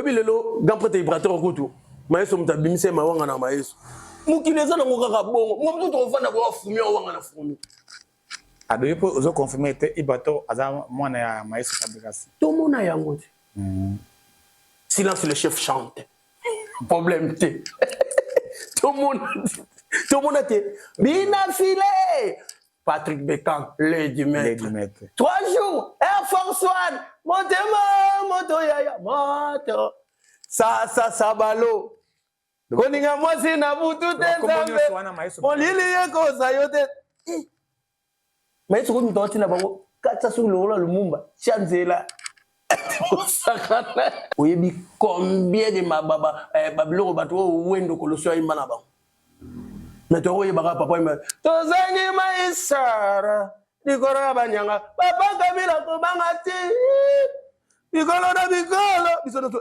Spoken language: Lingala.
lobi lelo gamprete vibrateur kutu mayeso mutabimise mawanga na mayeso mukileza na ngokaka bongo momutu tofanda kwa fumi wanga na fumi adoye po ozo confirmer te ibato aza mwana ya mayeso fabrication tout mona yango te silence le chef chante problème te tout monde te bina filé Patrick Beckham Lady Maître 3 jours Air Force One moto yaya moto sa balo koninga mwasi na butu te nzambe molili yeko zayote mayeso ko mutoti na bango katsa sur le lumumba chanzela oyebi combien de mababa babiloko bato wendo kolosio imba na bango mais to oyebaka papa imba tozangi maisara likolo banyanga papa kabila ko banga ti bikolo na bikolo biso to